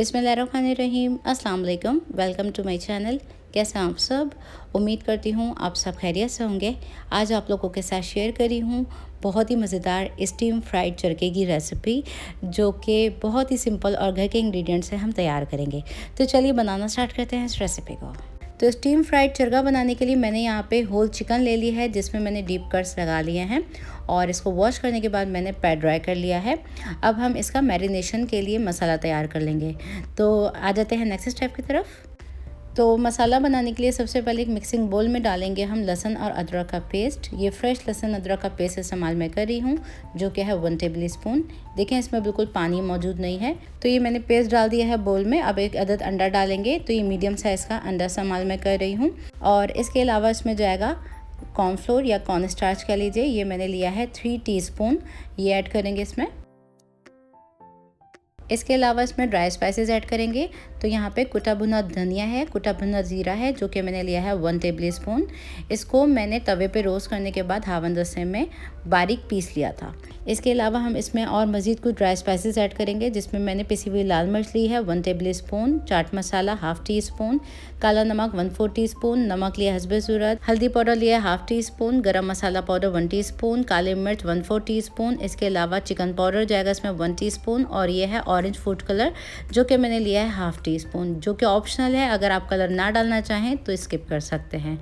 बिस्मिल्लाहिर्रहमानिर्रहीम, अस्सलाम वालेकुम। Welcome to my channel. कैसे हैं आप सब? उम्मीद करती हूँ आप सब खैरियत से होंगे। आज आप लोगों के साथ शेयर करी हूँ बहुत ही मज़ेदार स्टीम फ्राइड चरखे की रेसिपी, जो कि बहुत ही सिंपल और घर के इंग्रेडिएंट से हम तैयार करेंगे। तो चलिए बनाना स्टार्ट करते हैं इस रेसिपी को। तो स्टीम फ्राइड चरखा बनाने के लिए मैंने यहाँ पे होल चिकन ले ली है, जिसमें मैंने डीप कट्स लगा लिए हैं और इसको वॉश करने के बाद मैंने पैड ड्राई कर लिया है। अब हम इसका मैरिनेशन के लिए मसाला तैयार कर लेंगे। तो आ जाते हैं नेक्स्ट स्टेप की तरफ। तो मसाला बनाने के लिए सबसे पहले एक मिक्सिंग बोल में डालेंगे हम लहसुन और अदरक का पेस्ट। ये फ्रेश लहसुन अदरक का पेस्ट इस्तेमाल मैं कर रही हूँ, जो कि है 1 टेबल स्पून। देखें इसमें बिल्कुल पानी मौजूद नहीं है। तो ये मैंने पेस्ट डाल दिया है बोल में। अब एक अदद अंडा डालेंगे। तो ये मीडियम साइज़ का अंडा इस्तेमाल मैं कर रही हूँ। और इसके अलावा इसमें जाएगा कॉर्नफ्लोर या कॉर्न स्टार्च कह लीजिए। ये मैंने लिया है 3 टीस्पून, ये ऐड करेंगे इसमें। इसके अलावा इसमें ड्राई स्पाइसेस ऐड करेंगे। तो यहाँ पे कुटा भुना धनिया है, कुटा भुना ज़ीरा है, जो कि मैंने लिया है 1 टेबल स्पून। इसको मैंने तवे पे रोस्ट करने के बाद हावन दस्ते में बारीक पीस लिया था। इसके अलावा हम इसमें और मज़ीद कुछ ड्राई स्पाइसेस ऐड करेंगे, जिसमें मैंने पिसी हुई लाल मिर्च ली है 1 table spoon, chaat masala ½ tea spoon, काला नमक 1/4 टी स्पून, नमक लिया हस्बे ज़रूरत, हल्दी पाउडर लिया ½ टी स्पून, गरम मसाला पाउडर 1 टी स्पून, काली मिर्च 1/4 टी स्पून। इसके अलावा चिकन पाउडर जाएगा इसमें 1 टी स्पून, और ये है ऑरेंज फूड कलर, जो कि मैंने लिया है ½ टी स्पून, जो कि ऑप्शनल है। अगर आप कलर ना डालना चाहें तो स्किप कर सकते हैं।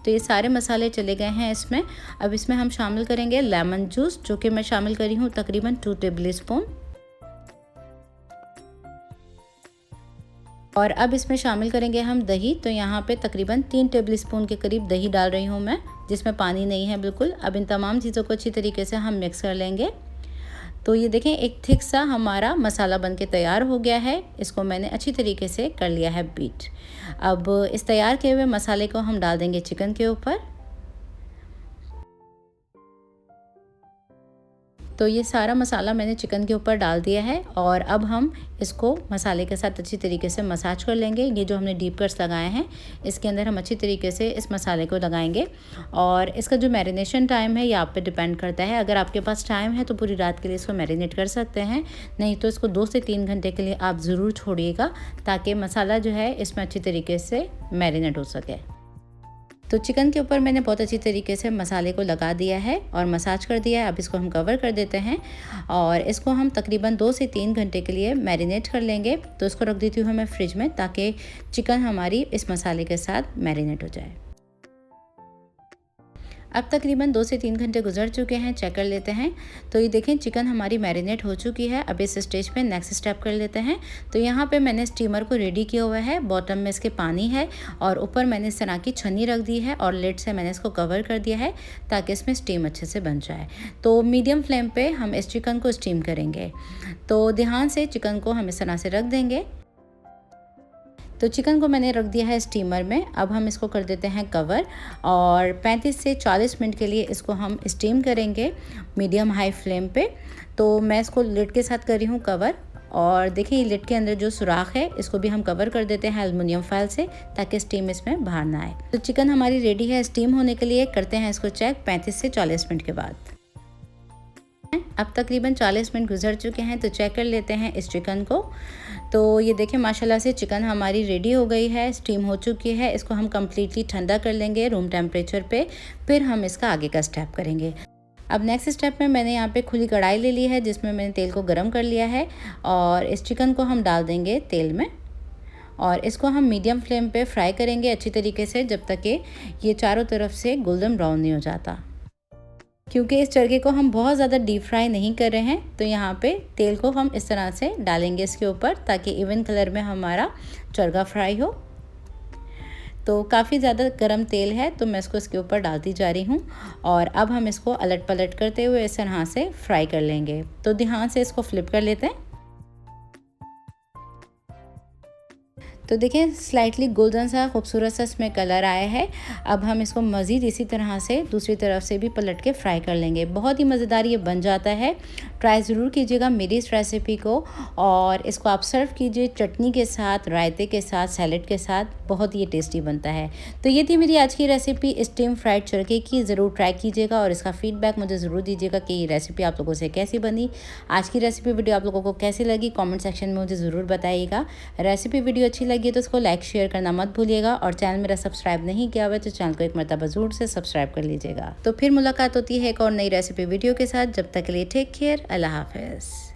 तो ये सारे मसाले चले गए हैं इसमें। अब इसमें हम शामिल करेंगे लेमन जूस, जो कि मैं शामिल करी हूँ तकरीबन 2 टेबल स्पून। और अब इसमें शामिल करेंगे हम दही। तो यहाँ पे तकरीबन 3 टेबल स्पून के करीब दही डाल रही हूँ मैं, जिसमें पानी नहीं है बिल्कुल। अब इन तमाम चीज़ों को अच्छी तरीके से हम मिक्स कर लेंगे। तो ये देखें एक थिक सा हमारा मसाला बनके तैयार हो गया है। इसको मैंने अच्छी तरीके से कर लिया है बीट। अब इस तैयार किए हुए मसाले को हम डाल देंगे चिकन के ऊपर। तो ये सारा मसाला मैंने चिकन के ऊपर डाल दिया है, और अब हम इसको मसाले के साथ अच्छी तरीके से मसाज कर लेंगे। ये जो हमने डीप कट्स लगाए हैं, इसके अंदर हम अच्छी तरीके से इस मसाले को लगाएंगे। और इसका जो मैरिनेशन टाइम है ये आप पे डिपेंड करता है। अगर आपके पास टाइम है तो पूरी रात के लिए इसको मैरिनेट कर सकते हैं, नहीं तो इसको 2 से 3 घंटे के लिए आप ज़रूर छोड़िएगा, ताकि मसाला जो है इसमें अच्छी तरीके से मैरिनेट हो सके। तो चिकन के ऊपर मैंने बहुत अच्छी तरीके से मसाले को लगा दिया है और मसाज कर दिया है। अब इसको हम कवर कर देते हैं और इसको हम तकरीबन 2 से 3 घंटे के लिए मैरिनेट कर लेंगे। तो इसको रख देती हूँ मैं फ्रिज में, ताकि चिकन हमारी इस मसाले के साथ मैरिनेट हो जाए। अब तकरीबन 2 से 3 घंटे गुजर चुके हैं, चेक कर लेते हैं। तो ये देखें चिकन हमारी मैरिनेट हो चुकी है। अब इस स्टेज पे नेक्स्ट स्टेप कर लेते हैं। तो यहाँ पे मैंने स्टीमर को रेडी किया हुआ है। बॉटम में इसके पानी है और ऊपर मैंने इस तरह की छन्नी रख दी है और लिड से मैंने इसको कवर कर दिया है, ताकि इसमें स्टीम अच्छे से बन जाए। तो मीडियम फ्लेम पर हम इस चिकन को स्टीम करेंगे। तो ध्यान से चिकन को हम इस तरह से रख देंगे। तो चिकन को मैंने रख दिया है स्टीमर में। अब हम इसको कर देते हैं कवर, और 35 से 40 मिनट के लिए इसको हम स्टीम करेंगे मीडियम हाई फ्लेम पे। तो मैं इसको लिड के साथ कर रही हूँ कवर, और देखिए लिड के अंदर जो सुराख है इसको भी हम कवर कर देते हैं एल्युमिनियम फाइल से, ताकि स्टीम इसमें बाहर ना आए। तो चिकन हमारी रेडी है स्टीम होने के लिए। करते हैं इसको चेक 35 से 40 मिनट के बाद। अब तकरीबन 40 मिनट गुजर चुके हैं, तो चेक कर लेते हैं इस चिकन को। तो ये देखें माशाल्लाह से चिकन हमारी रेडी हो गई है, स्टीम हो चुकी है। इसको हम कम्प्लीटली ठंडा कर लेंगे रूम टेम्परेचर पे, फिर हम इसका आगे का स्टेप करेंगे। अब नेक्स्ट स्टेप में मैंने यहाँ पे खुली कढ़ाई ले ली है, जिसमें मैंने तेल को गर्म कर लिया है, और इस चिकन को हम डाल देंगे तेल में, और इसको हम मीडियम फ्लेम पे फ्राई करेंगे अच्छी तरीके से, जब तक कि ये चारों तरफ से गोल्डन ब्राउन नहीं हो जाता। क्योंकि इस चरखे को हम बहुत ज़्यादा डीप फ्राई नहीं कर रहे हैं, तो यहाँ पे तेल को हम इस तरह से डालेंगे इसके ऊपर, ताकि इवन कलर में हमारा चरखा फ्राई हो। तो काफ़ी ज़्यादा गरम तेल है, तो मैं इसको इसके ऊपर डालती जा रही हूँ, और अब हम इसको अलट पलट करते हुए इस तरह से फ्राई कर लेंगे। तो ध्यान से इसको फ्लिप कर लेते हैं। तो देखिए स्लाइटली गोल्डन सा खूबसूरत सा इसमें कलर आया है। अब हम इसको मज़ीद इसी तरह से दूसरी तरफ से भी पलट के फ्राई कर लेंगे। बहुत ही मज़ेदार ये बन जाता है। ट्राई ज़रूर कीजिएगा मेरी इस रेसिपी को, और इसको आप सर्व कीजिए चटनी के साथ, रायते के साथ, सैलेड के साथ, बहुत ही टेस्टी बनता है। तो ये थी मेरी आज की रेसिपी स्टीम फ्राइड चरखे की। ज़रूर ट्राई कीजिएगा और इसका फीडबैक मुझे ज़रूर दीजिएगा कि ये रेसिपी आप लोगों से कैसी बनी। आज की रेसिपी वीडियो आप लोगों को कैसी लगी कमेंट सेक्शन में मुझे ज़रूर बताइएगा। रेसिपी वीडियो अच्छी लगी तो उसको लाइक शेयर करना मत भूलिएगा, और चैनल मेरा सब्सक्राइब नहीं किया हुआ है तो चैनल को एक मरतबा ज़रूर से सब्सक्राइब कर लीजिएगा। तो फिर मुलाकात होती है एक और नई रेसिपी वीडियो के साथ। जब तक के लिए टेक केयर, अल्लाह हाफ़िज़।